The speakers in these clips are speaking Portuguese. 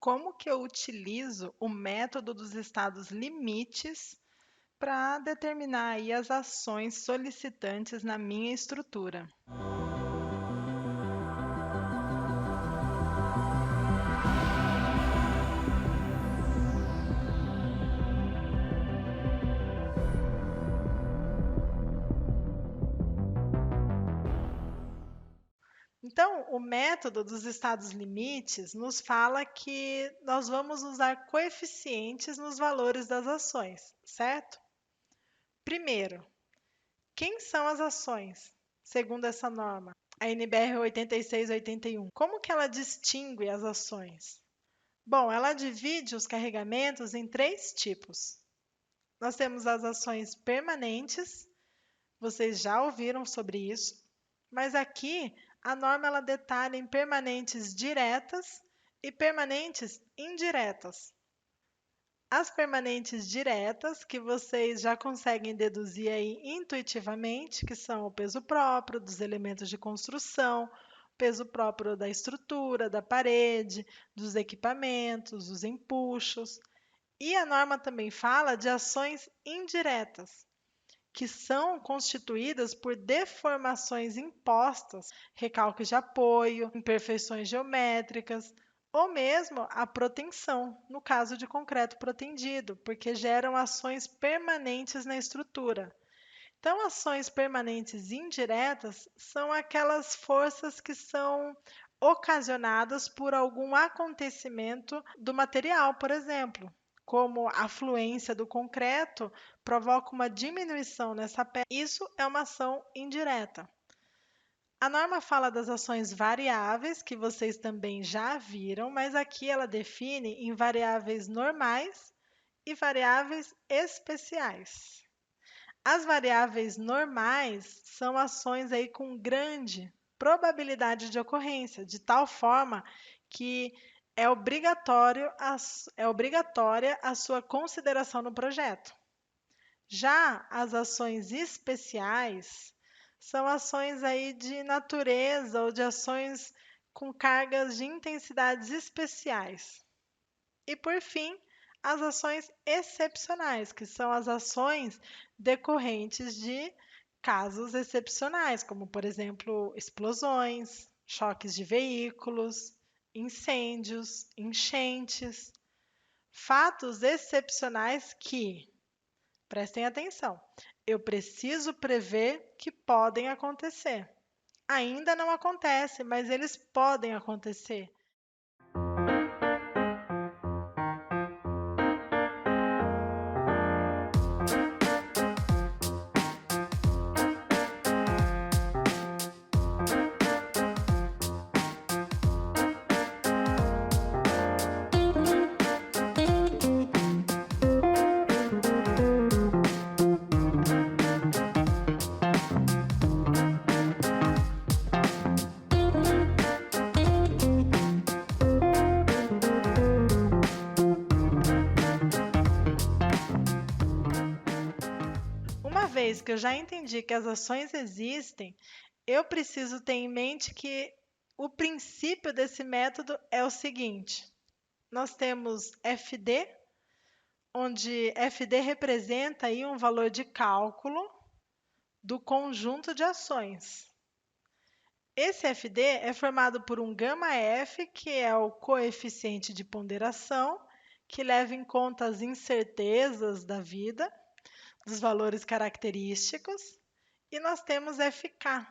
Como que eu utilizo o método dos estados limites para determinar aí as ações solicitantes na minha estrutura? Então, o método dos estados limites nos fala que nós vamos usar coeficientes nos valores das ações, certo? Primeiro, quem são as ações, segundo essa norma? A NBR 8681. Como que ela distingue as ações? Bom, ela divide os carregamentos em três tipos. Nós temos as ações permanentes, vocês já ouviram sobre isso, mas aqui a norma ela detalha em permanentes diretas e permanentes indiretas. As permanentes diretas, que vocês já conseguem deduzir aí intuitivamente, que são o peso próprio dos elementos de construção, peso próprio da estrutura, da parede, dos equipamentos, dos empuxos. E a norma também fala de ações indiretas, que são constituídas por deformações impostas, recalques de apoio, imperfeições geométricas, ou mesmo a proteção, no caso de concreto protendido, porque geram ações permanentes na estrutura. Então, ações permanentes indiretas são aquelas forças que são ocasionadas por algum acontecimento do material, por exemplo, como a fluência do concreto provoca uma diminuição nessa pedra. Isso é uma ação indireta. A norma fala das ações variáveis, que vocês também já viram, mas aqui ela define em variáveis normais e variáveis especiais. As variáveis normais são ações aí com grande probabilidade de ocorrência, de tal forma que é obrigatória a sua consideração no projeto. Já as ações especiais são ações aí de natureza ou de ações com cargas de intensidades especiais. E por fim, as ações excepcionais, que são as ações decorrentes de casos excepcionais, como por exemplo, explosões, choques de veículos, incêndios, enchentes, fatos excepcionais que, prestem atenção, eu preciso prever que podem acontecer. Ainda não acontece, mas eles podem acontecer. Uma vez que eu já entendi que as ações existem, eu preciso ter em mente que o princípio desse método é o seguinte: nós temos FD, onde FD representa aí um valor de cálculo do conjunto de ações. Esse FD é formado por um gama F, que é o coeficiente de ponderação, que leva em conta as incertezas da vida, dos valores característicos, e nós temos FK,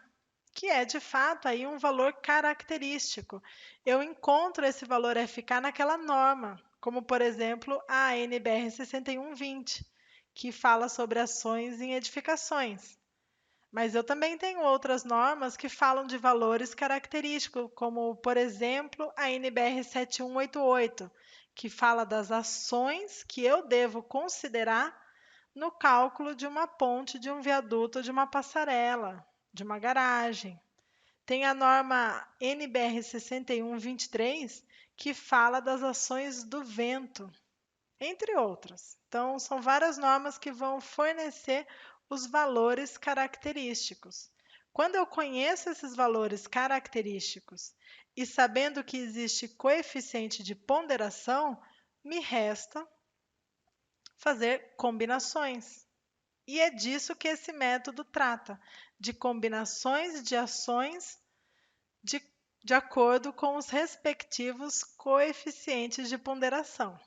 que é de fato aí um valor característico. Eu encontro esse valor FK naquela norma, como por exemplo a NBR 6120, que fala sobre ações em edificações. Mas eu também tenho outras normas que falam de valores característicos, como por exemplo a NBR 7188, que fala das ações que eu devo considerar no cálculo de uma ponte, de um viaduto, de uma passarela, de uma garagem. Tem a norma NBR 6123, que fala das ações do vento, entre outras. Então, são várias normas que vão fornecer os valores característicos. Quando eu conheço esses valores característicos e sabendo que existe coeficiente de ponderação, me resta fazer combinações. E é disso que esse método trata, de combinações de ações de, de acordo com os respectivos coeficientes de ponderação.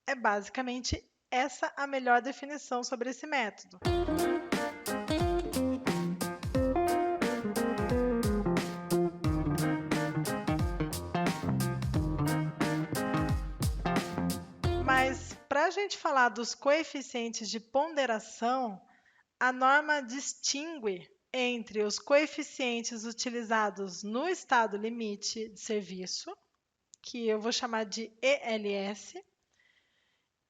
É basicamente essa a melhor definição sobre esse método. Mas para a gente falar dos coeficientes de ponderação, a norma distingue entre os coeficientes utilizados no estado limite de serviço, que eu vou chamar de ELS,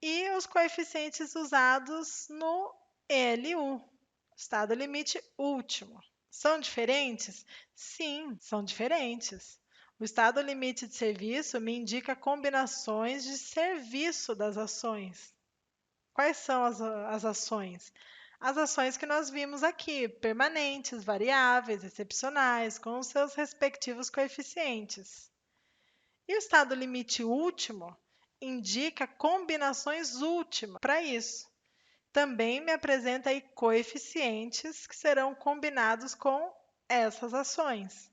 e os coeficientes usados no ELU, estado limite último. São diferentes? Sim, são diferentes. O estado limite de serviço me indica combinações de serviço das ações. Quais são as ações? As ações que nós vimos aqui, permanentes, variáveis, excepcionais, com os seus respectivos coeficientes. E o estado limite último indica combinações últimas para isso. Também me apresenta aí coeficientes que serão combinados com essas ações.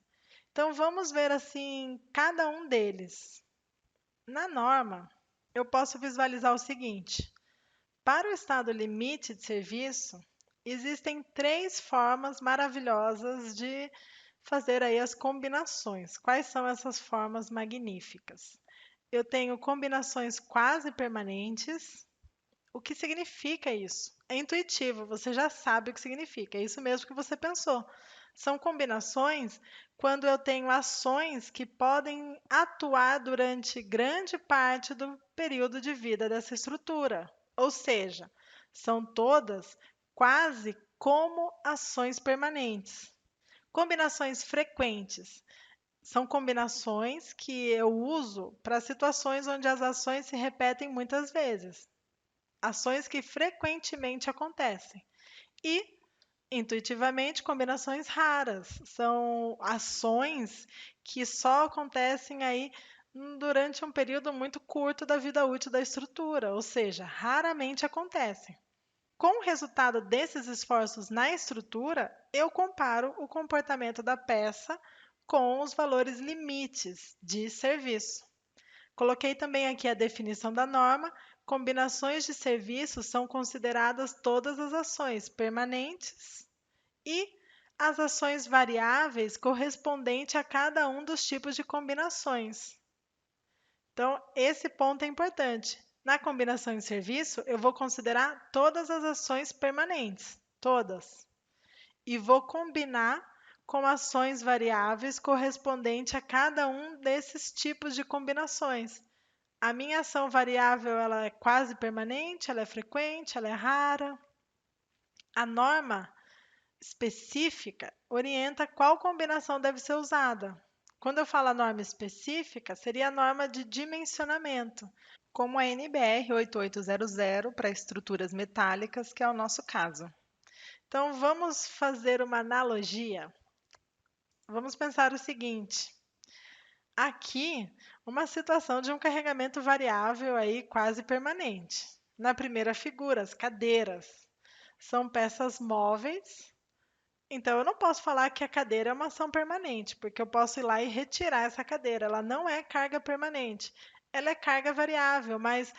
Então vamos ver assim cada um deles. Na norma, eu posso visualizar o seguinte: para o estado limite de serviço, existem três formas maravilhosas de fazer aí as combinações. Quais são essas formas magníficas? Eu tenho combinações quase permanentes. O que significa isso? É intuitivo, você já sabe o que significa. É isso mesmo que você pensou. São combinações quando eu tenho ações que podem atuar durante grande parte do período de vida dessa estrutura. Ou seja, são todas quase como ações permanentes. Combinações frequentes são combinações que eu uso para situações onde as ações se repetem muitas vezes, ações que frequentemente acontecem. E, intuitivamente, combinações raras, são ações que só acontecem aí durante um período muito curto da vida útil da estrutura, ou seja, raramente acontecem. Com o resultado desses esforços na estrutura, eu comparo o comportamento da peça com os valores limites de serviço. Coloquei também aqui a definição da norma. Combinações de serviços são consideradas todas as ações permanentes e as ações variáveis correspondente a cada um dos tipos de combinações. Então, esse ponto é importante. Na combinação em serviço, eu vou considerar todas as ações permanentes, todas, e vou combinar com ações variáveis correspondente a cada um desses tipos de combinações. A minha ação variável ela é quase permanente, ela é frequente, ela é rara. A norma específica orienta qual combinação deve ser usada. Quando eu falo a norma específica, seria a norma de dimensionamento, como a NBR 8800 para estruturas metálicas, que é o nosso caso. Então, vamos fazer uma analogia. Vamos pensar o seguinte: aqui, uma situação de um carregamento variável aí quase permanente. Na primeira figura, as cadeiras são peças móveis. Então, eu não posso falar que a cadeira é uma ação permanente, porque eu posso ir lá e retirar essa cadeira. Ela não é carga permanente. Ela é carga variável, mas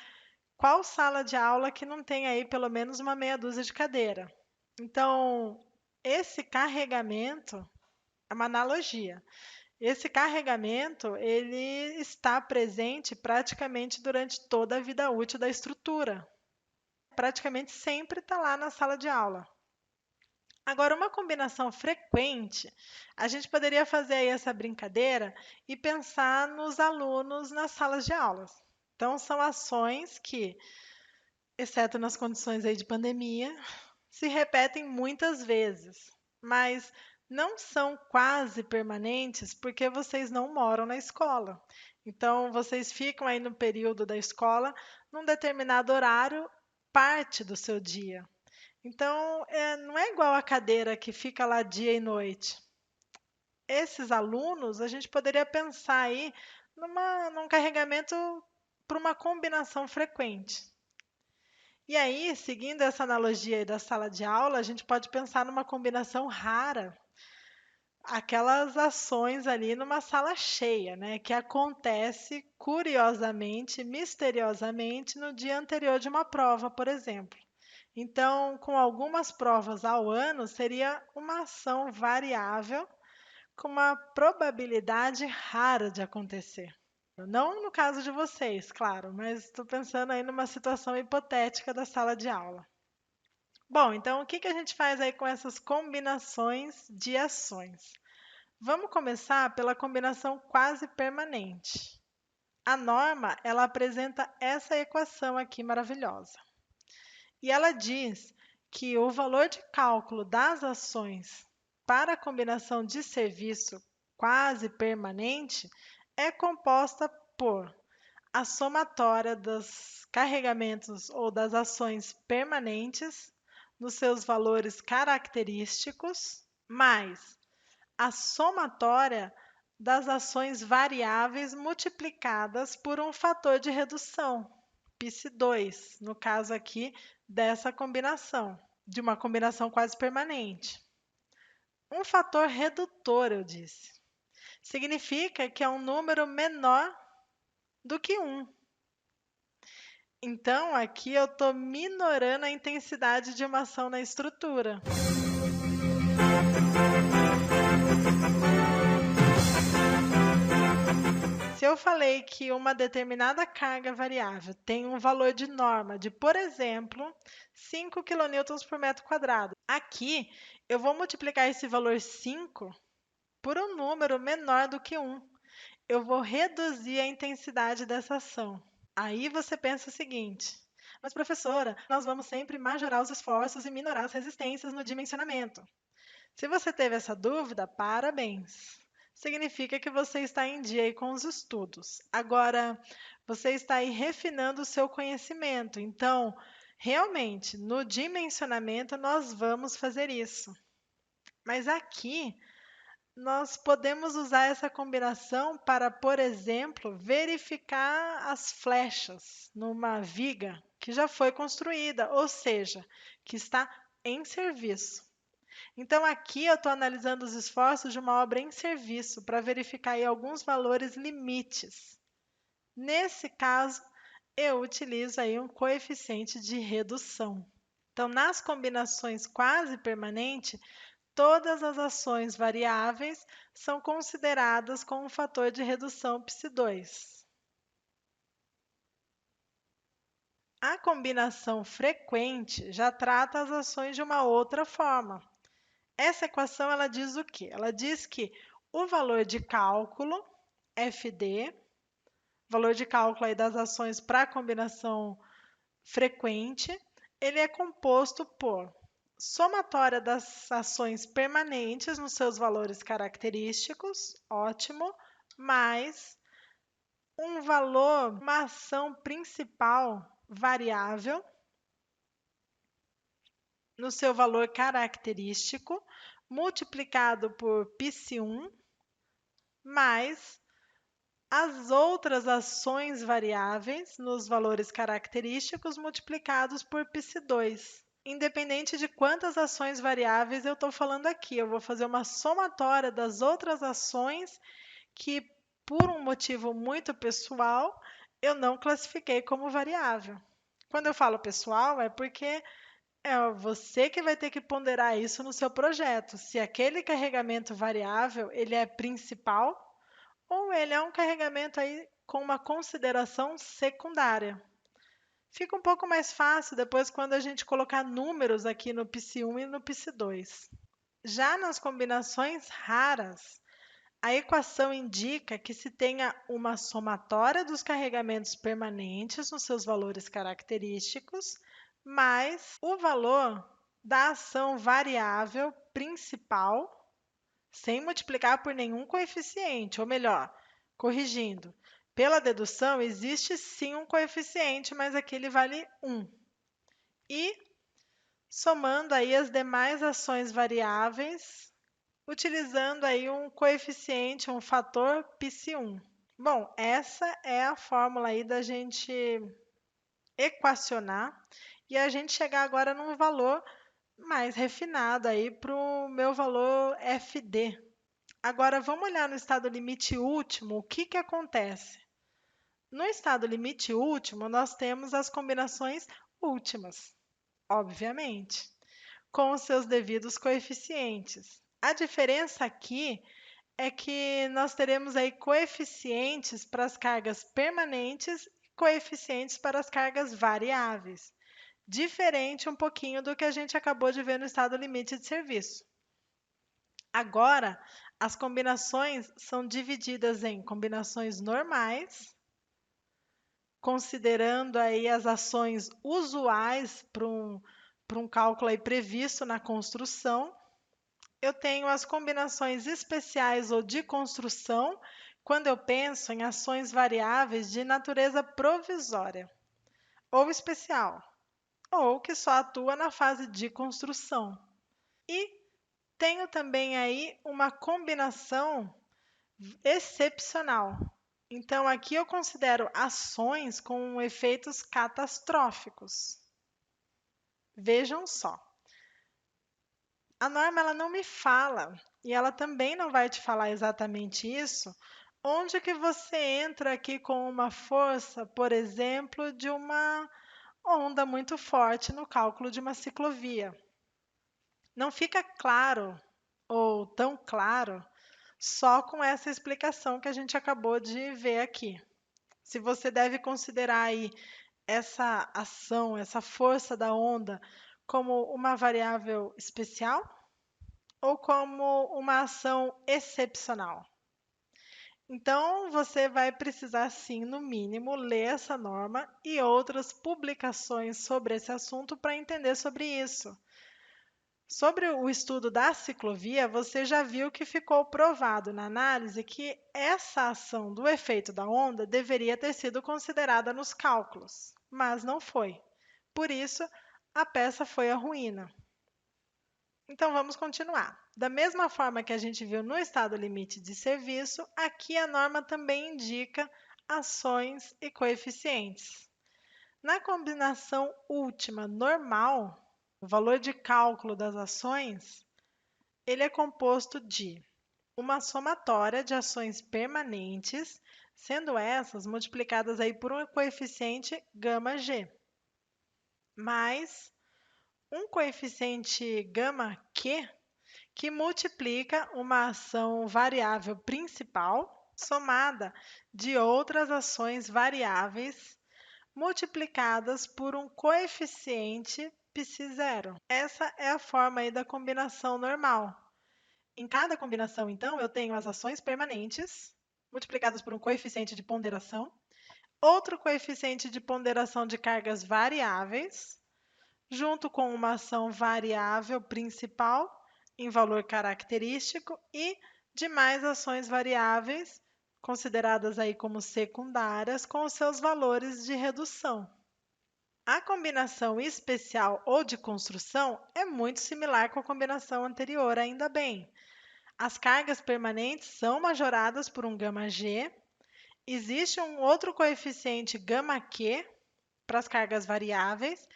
qual sala de aula que não tem aí pelo menos uma meia dúzia de cadeira? Então, esse carregamento é uma analogia. Esse carregamento, ele está presente praticamente durante toda a vida útil da estrutura. Praticamente sempre está lá na sala de aula. Agora, uma combinação frequente, a gente poderia fazer aí essa brincadeira e pensar nos alunos nas salas de aulas. Então, são ações que, exceto nas condições aí de pandemia, se repetem muitas vezes, mas não são quase permanentes porque vocês não moram na escola. Então, vocês ficam aí no período da escola, num determinado horário, parte do seu dia. Então, não é igual a cadeira que fica lá dia e noite. Esses alunos, a gente poderia pensar aí num carregamento para uma combinação frequente. E aí, seguindo essa analogia aí da sala de aula, a gente pode pensar numa combinação rara, aquelas ações ali numa sala cheia, né, que acontece curiosamente, misteriosamente, no dia anterior de uma prova, por exemplo. Então, com algumas provas ao ano, seria uma ação variável com uma probabilidade rara de acontecer. Não no caso de vocês, claro, mas estou pensando aí numa situação hipotética da sala de aula. Bom, então o que que a gente faz aí com essas combinações de ações? Vamos começar pela combinação quase permanente. A norma, ela apresenta essa equação aqui maravilhosa. E ela diz que o valor de cálculo das ações para a combinação de serviço quase permanente é composta por a somatória dos carregamentos ou das ações permanentes nos seus valores característicos, mais a somatória das ações variáveis multiplicadas por um fator de redução, π2, no caso aqui dessa combinação, de uma combinação quase permanente. Um fator redutor, eu disse. Significa que é um número menor do que 1. Então, aqui eu estou minorando a intensidade de uma ação na estrutura. Se eu falei que uma determinada carga variável tem um valor de norma de, por exemplo, 5 quilonewtons por metro quadrado, aqui eu vou multiplicar esse valor 5 por um número menor do que 1. Eu vou reduzir a intensidade dessa ação. Aí você pensa o seguinte: mas professora, nós vamos sempre majorar os esforços e minorar as resistências no dimensionamento. Se você teve essa dúvida, parabéns. Significa que você está em dia aí com os estudos. Agora, você está aí refinando o seu conhecimento. Então, realmente, no dimensionamento, nós vamos fazer isso. Mas aqui, nós podemos usar essa combinação para, por exemplo, verificar as flechas numa viga que já foi construída, ou seja, que está em serviço. Então, aqui eu estou analisando os esforços de uma obra em serviço para verificar aí alguns valores limites. Nesse caso, eu utilizo aí um coeficiente de redução. Então, nas combinações quase permanentes, todas as ações variáveis são consideradas com um fator de redução π2. A combinação frequente já trata as ações de uma outra forma. Essa equação ela diz o quê? Ela diz que o valor de cálculo, FD, valor de cálculo aí das ações para a combinação frequente, ele é composto por somatória das ações permanentes nos seus valores característicos, ótimo, mais um valor, uma ação principal variável no seu valor característico, multiplicado por π1, mais as outras ações variáveis nos valores característicos multiplicados por π2. Independente de quantas ações variáveis eu estou falando aqui, eu vou fazer uma somatória das outras ações que, por um motivo muito pessoal, eu não classifiquei como variável. Quando eu falo pessoal, é porque é você que vai ter que ponderar isso no seu projeto. Se aquele carregamento variável ele é principal ou ele é um carregamento aí com uma consideração secundária. Fica um pouco mais fácil depois quando a gente colocar números aqui no π1 e no π2. Já nas combinações raras, a equação indica que se tenha uma somatória dos carregamentos permanentes nos seus valores característicos, mais o valor da ação variável principal, sem multiplicar por nenhum coeficiente, ou melhor, corrigindo. Pela dedução, existe sim um coeficiente, mas aqui ele vale 1. E somando aí as demais ações variáveis, utilizando aí um coeficiente, um fator π1. Bom, essa é a fórmula aí da gente equacionar e a gente chegar agora num valor mais refinado aí para o meu valor FD. Agora vamos olhar no estado limite último, o que que acontece? No estado limite último, nós temos as combinações últimas, obviamente, com os seus devidos coeficientes. A diferença aqui é que nós teremos aí coeficientes para as cargas permanentes e coeficientes para as cargas variáveis. Diferente um pouquinho do que a gente acabou de ver no estado limite de serviço. Agora, as combinações são divididas em combinações normais, considerando aí as ações usuais para um cálculo aí previsto na construção. Eu tenho as combinações especiais ou de construção, quando eu penso em ações variáveis de natureza provisória ou especial, ou que só atua na fase de construção. E tenho também aí uma combinação excepcional. Então, aqui eu considero ações com efeitos catastróficos. Vejam só. A norma ela não me fala, e ela também não vai te falar exatamente isso, onde que você entra aqui com uma força, por exemplo, de uma onda muito forte no cálculo de uma ciclovia. Não fica claro, ou tão claro, só com essa explicação que a gente acabou de ver aqui. Se você deve considerar aí essa ação, essa força da onda, como uma variável especial ou como uma ação excepcional. Então, você vai precisar, sim, no mínimo, ler essa norma e outras publicações sobre esse assunto para entender sobre isso. Sobre o estudo da ciclovia, você já viu que ficou provado na análise que essa ação do efeito da onda deveria ter sido considerada nos cálculos, mas não foi. Por isso, a peça foi à ruína. Então vamos continuar. Da mesma forma que a gente viu no estado limite de serviço, aqui a norma também indica ações e coeficientes. Na combinação última normal, o valor de cálculo das ações, ele é composto de uma somatória de ações permanentes, sendo essas multiplicadas aí por um coeficiente gama G, mais um coeficiente gama Q, que multiplica uma ação variável principal somada de outras ações variáveis multiplicadas por um coeficiente π0. Essa é a forma aí da combinação normal. Em cada combinação, então, eu tenho as ações permanentes multiplicadas por um coeficiente de ponderação, outro coeficiente de ponderação de cargas variáveis, junto com uma ação variável principal em valor característico e demais ações variáveis, consideradas aí como secundárias, com os seus valores de redução. A combinação especial ou de construção é muito similar com a combinação anterior, ainda bem. As cargas permanentes são majoradas por um gama G, existe um outro coeficiente gama Q para as cargas variáveis,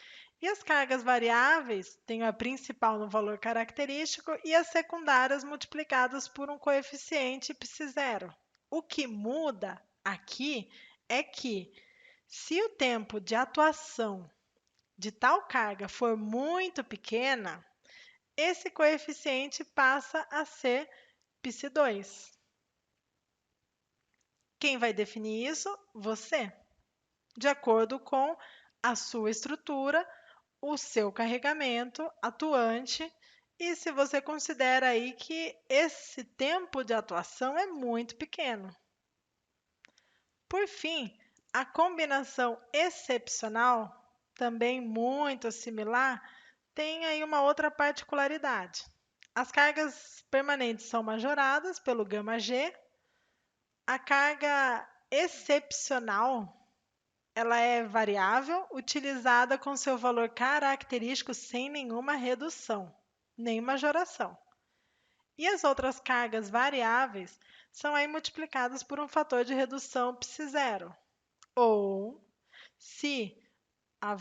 e as cargas variáveis têm a principal no valor característico e as secundárias multiplicadas por um coeficiente π0. O que muda aqui é que, se o tempo de atuação de tal carga for muito pequena, esse coeficiente passa a ser π2. Quem vai definir isso? Você, de acordo com a sua estrutura, o seu carregamento atuante e se você considera aí que esse tempo de atuação é muito pequeno. Por fim, a combinação excepcional, também muito similar, tem aí uma outra particularidade. As cargas permanentes são majoradas pelo gama G, a carga excepcional ela é variável, utilizada com seu valor característico sem nenhuma redução, nem majoração. E as outras cargas variáveis são aí multiplicadas por um fator de redução π0. Ou, se a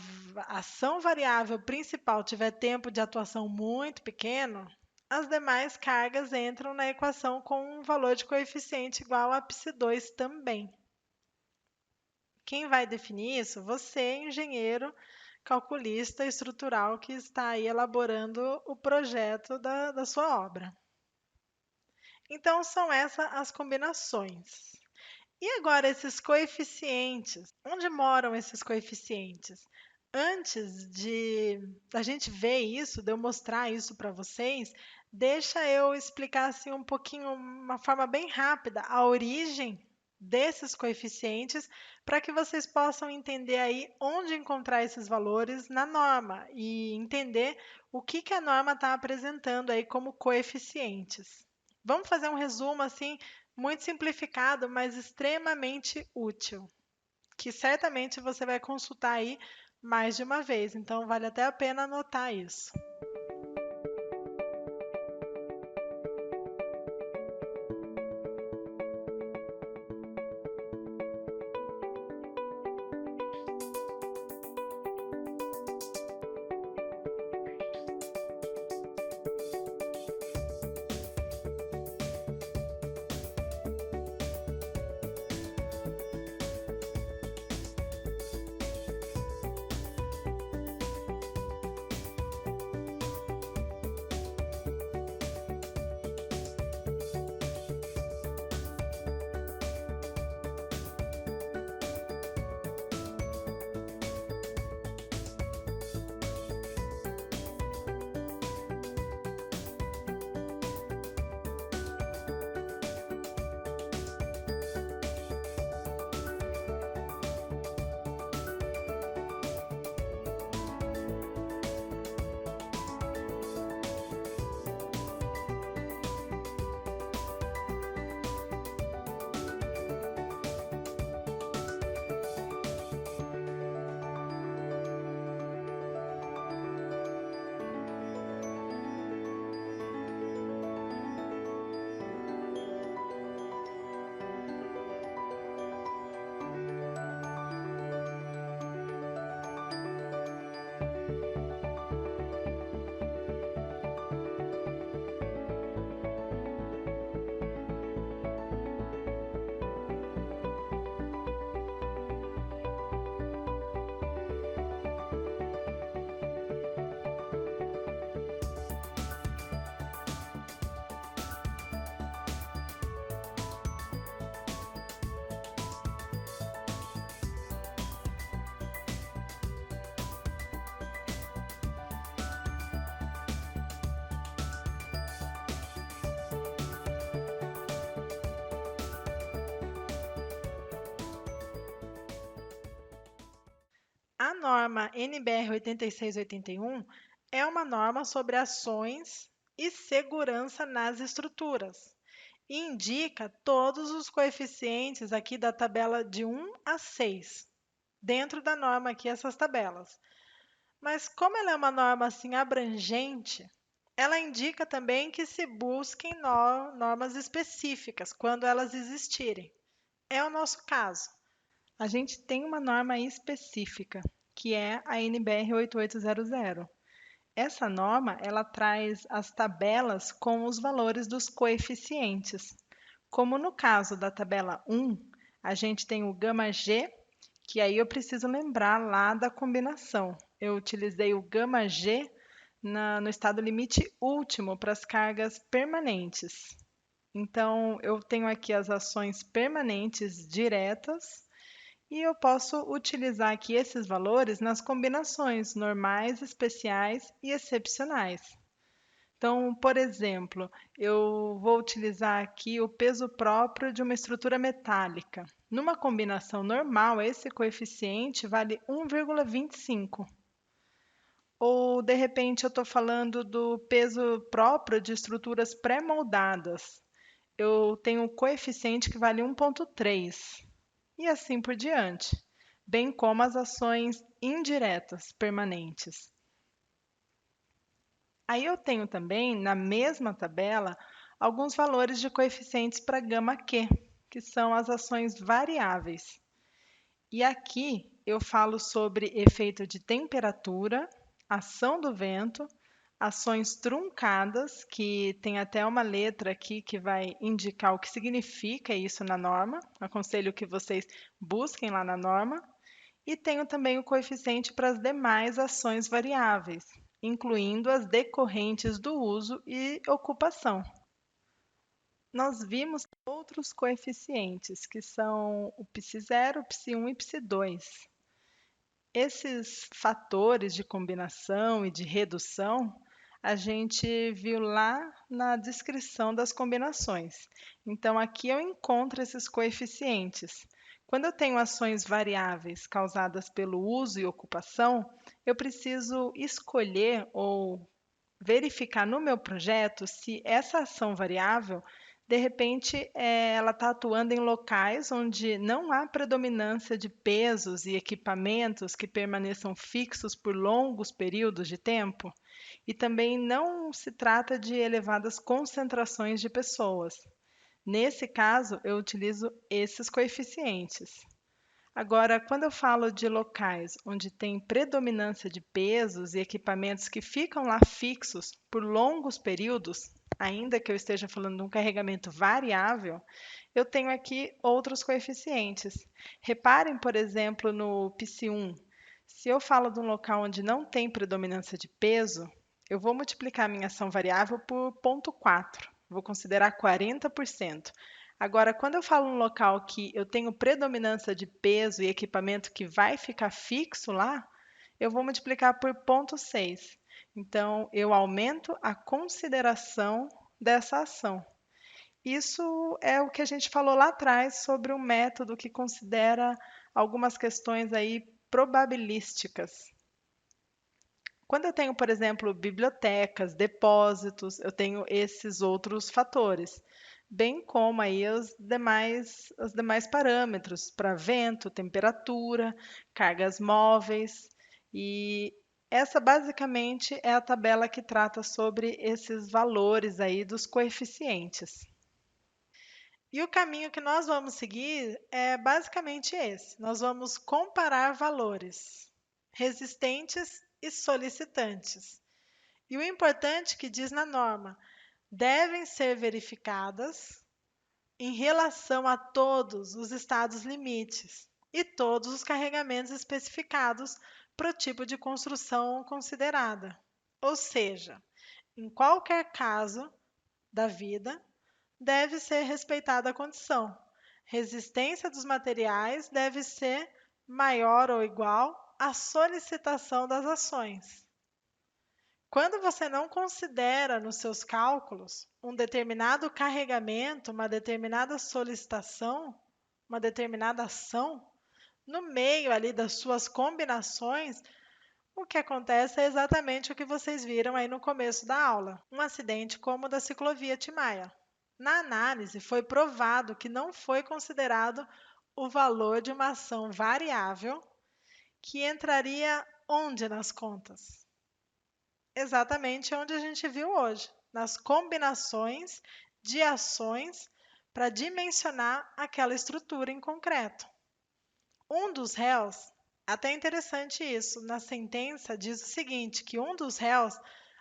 ação variável principal tiver tempo de atuação muito pequeno, as demais cargas entram na equação com um valor de coeficiente igual a π2 também. Quem vai definir isso? Você, engenheiro, calculista estrutural que está aí elaborando o projeto da sua obra. Então, são essas as combinações. E agora esses coeficientes? Onde moram esses coeficientes? Antes de a gente ver isso, de eu mostrar isso para vocês, deixa eu explicar assim um pouquinho, uma forma bem rápida, a origem desses coeficientes, para que vocês possam entender aí onde encontrar esses valores na norma e entender o que que a norma está apresentando aí como coeficientes. Vamos fazer um resumo assim muito simplificado, mas extremamente útil, que certamente você vai consultar aí mais de uma vez, então vale até a pena anotar isso. A norma NBR 8681 é uma norma sobre ações e segurança nas estruturas e indica todos os coeficientes aqui da tabela de 1 a 6, dentro da norma aqui essas tabelas. Mas como ela é uma norma assim abrangente, ela indica também que se busquem normas específicas quando elas existirem. É o nosso caso. A gente tem uma norma específica, que é a NBR 8800. Essa norma, ela traz as tabelas com os valores dos coeficientes. Como no caso da tabela 1, a gente tem o gama G, que aí eu preciso lembrar lá da combinação. Eu utilizei o gama G no estado limite último para as cargas permanentes. Então, eu tenho aqui as ações permanentes diretas e eu posso utilizar aqui esses valores nas combinações normais, especiais e excepcionais. Então, por exemplo, eu vou utilizar aqui o peso próprio de uma estrutura metálica. Numa combinação normal, esse coeficiente vale 1,25. Ou, de repente, eu estou falando do peso próprio de estruturas pré-moldadas. Eu tenho um coeficiente que vale 1,3. E assim por diante. bem como as ações indiretas permanentes. Aí eu tenho também, na mesma tabela, alguns valores de coeficientes para gama Q, que são as ações variáveis. E aqui eu falo sobre efeito de temperatura, ação do vento, ações truncadas, que tem até uma letra aqui que vai indicar o que significa isso na norma. Aconselho que vocês busquem lá na norma. E tenho também o coeficiente para as demais ações variáveis, incluindo as decorrentes do uso e ocupação. Nós vimos outros coeficientes, que são o psi0, o psi1 e o psi2. Esses fatores de combinação e de redução, a gente viu lá na descrição das combinações. Então, aqui eu encontro esses coeficientes. Quando eu tenho ações variáveis causadas pelo uso e ocupação, eu preciso escolher ou verificar no meu projeto se essa ação variável, de repente, ela está atuando em locais onde não há predominância de pesos e equipamentos que permaneçam fixos por longos períodos de tempo, e também não se trata de elevadas concentrações de pessoas. Nesse caso, eu utilizo esses coeficientes. Agora, quando eu falo de locais onde tem predominância de pesos e equipamentos que ficam lá fixos por longos períodos, ainda que eu esteja falando de um carregamento variável, eu tenho aqui outros coeficientes. Reparem, por exemplo, no psi1. Se eu falo de um local onde não tem predominância de peso, eu vou multiplicar a minha ação variável por 0,4. Vou considerar 40%. Agora, quando eu falo um local que eu tenho predominância de peso e equipamento que vai ficar fixo lá, eu vou multiplicar por 0,6. Então, eu aumento a consideração dessa ação. Isso é o que a gente falou lá atrás sobre um método que considera algumas questões aí probabilísticas. Quando eu tenho, por exemplo, bibliotecas, depósitos, eu tenho esses outros fatores, bem como aí os demais parâmetros para vento, temperatura, cargas móveis. E essa basicamente é a tabela que trata sobre esses valores aí dos coeficientes. E o caminho que nós vamos seguir é basicamente esse. Nós vamos comparar valores resistentes e solicitantes. E o importante que diz na norma, devem ser verificadas em relação a todos os estados limites e todos os carregamentos especificados para o tipo de construção considerada. Ou seja, em qualquer caso da vida, deve ser respeitada a condição. Resistência dos materiais deve ser maior ou igual à solicitação das ações. Quando você não considera nos seus cálculos um determinado carregamento, uma determinada solicitação, uma determinada ação, no meio ali das suas combinações, o que acontece é exatamente o que vocês viram aí no começo da aula, um acidente como o da ciclovia Timaya. Na análise, foi provado que não foi considerado o valor de uma ação variável que entraria onde nas contas? Exatamente onde a gente viu hoje, nas combinações de ações para dimensionar aquela estrutura em concreto. Um dos réus, até interessante isso, na sentença diz o seguinte, que um dos réus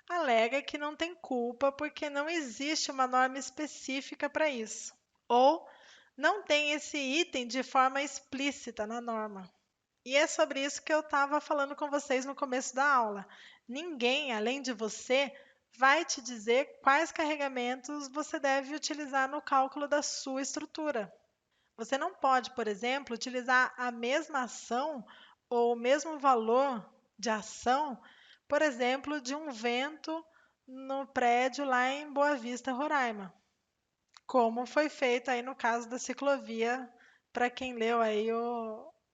alega que não tem culpa porque não existe uma norma específica para isso, ou não tem esse item de forma explícita na norma. E é sobre isso que eu estava falando com vocês no começo da aula. Ninguém, além de você, vai te dizer quais carregamentos você deve utilizar no cálculo da sua estrutura. Você não pode, por exemplo, utilizar a mesma ação ou o mesmo valor de ação, por exemplo, de um vento no prédio lá em Boa Vista, Roraima, como foi feito aí no caso da ciclovia, para quem leu aí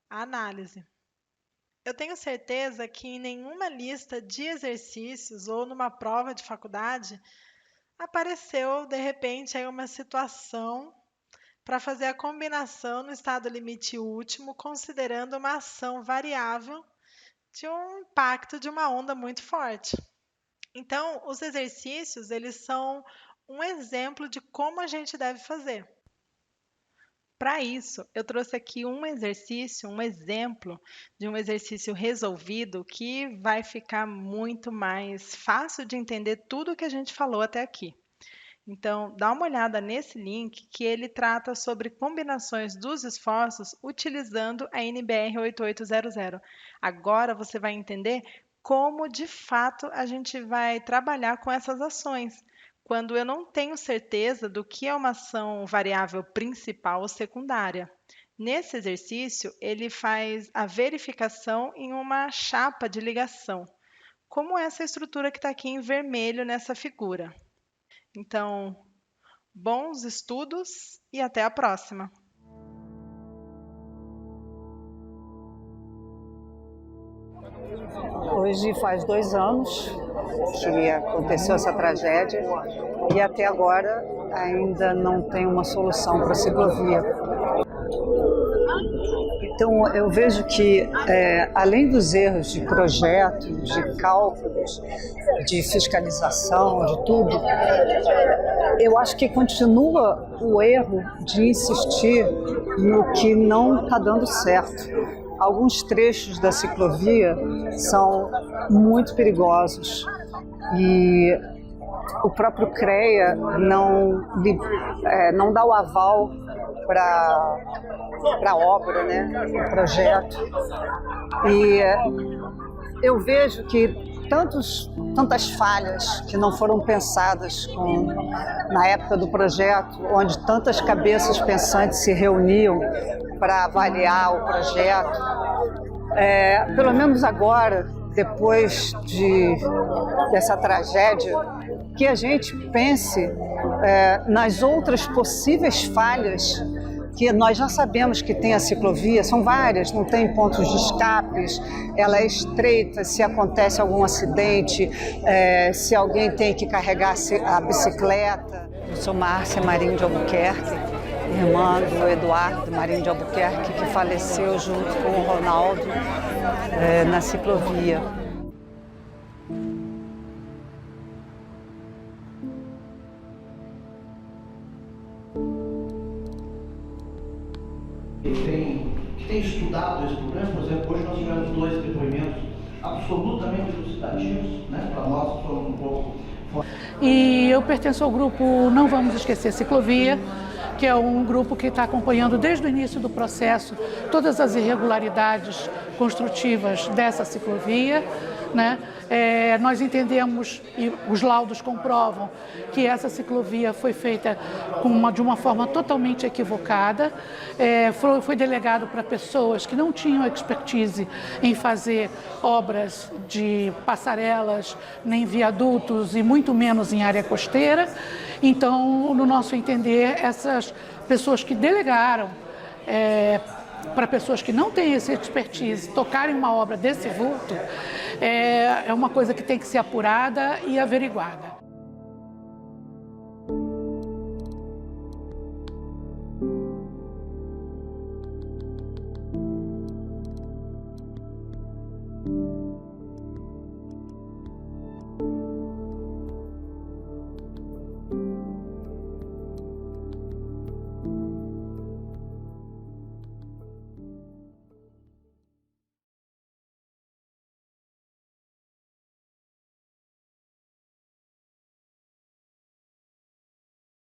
a análise. Eu tenho certeza que em nenhuma lista de exercícios ou numa prova de faculdade apareceu de repente aí uma situação para fazer a combinação no estado limite último, considerando uma ação variável de um impacto de uma onda muito forte. Então, os exercícios, eles são um exemplo de como a gente deve fazer. Para isso, eu trouxe aqui um exercício, um exemplo de um exercício resolvido que vai ficar muito mais fácil de entender tudo o que a gente falou até aqui. Então, dá uma olhada nesse link que ele trata sobre combinações dos esforços utilizando a NBR 8800. Agora você vai entender como de fato a gente vai trabalhar com essas ações, quando eu não tenho certeza do que é uma ação variável principal ou secundária. Nesse exercício, ele faz a verificação em uma chapa de ligação, como essa estrutura que está aqui em vermelho nessa figura. Então, bons estudos e até a próxima! Hoje faz 2 anos que aconteceu essa tragédia e até agora ainda não tem uma solução para a ciclovia. Então eu vejo que, além dos erros de projeto, de cálculos, de fiscalização, de tudo, eu acho que continua o erro de insistir no que não está dando certo. Alguns trechos da ciclovia são muito perigosos e o próprio CREA não dá o aval para a obra, né, o projeto. E eu vejo que tantas falhas que não foram pensadas na época do projeto, onde tantas cabeças pensantes se reuniam para avaliar o projeto. Pelo menos agora, depois dessa tragédia, que a gente pense nas outras possíveis falhas que nós já sabemos que tem a ciclovia, são várias, não tem pontos de escapes, ela é estreita, se acontece algum acidente, se alguém tem que carregar a bicicleta. Eu sou Márcia Marinho de Albuquerque, irmã do Eduardo Marinho de Albuquerque, que faleceu junto com o Ronaldo na ciclovia. Que tem estudado esse problema, por exemplo, hoje nós tivemos 2 depoimentos absolutamente elucidativos, né, para nós que somos um pouco... E eu pertenço ao grupo Não Vamos Esquecer Ciclovia, que é um grupo que está acompanhando desde o início do processo todas as irregularidades construtivas dessa ciclovia, né? Nós entendemos, e os laudos comprovam, que essa ciclovia foi feita de uma forma totalmente equivocada, foi delegado para pessoas que não tinham expertise em fazer obras de passarelas, nem viadutos e muito menos em área costeira. Então, no nosso entender, essas pessoas que delegaram para pessoas que não têm essa expertise tocarem uma obra desse vulto, é uma coisa que tem que ser apurada e averiguada.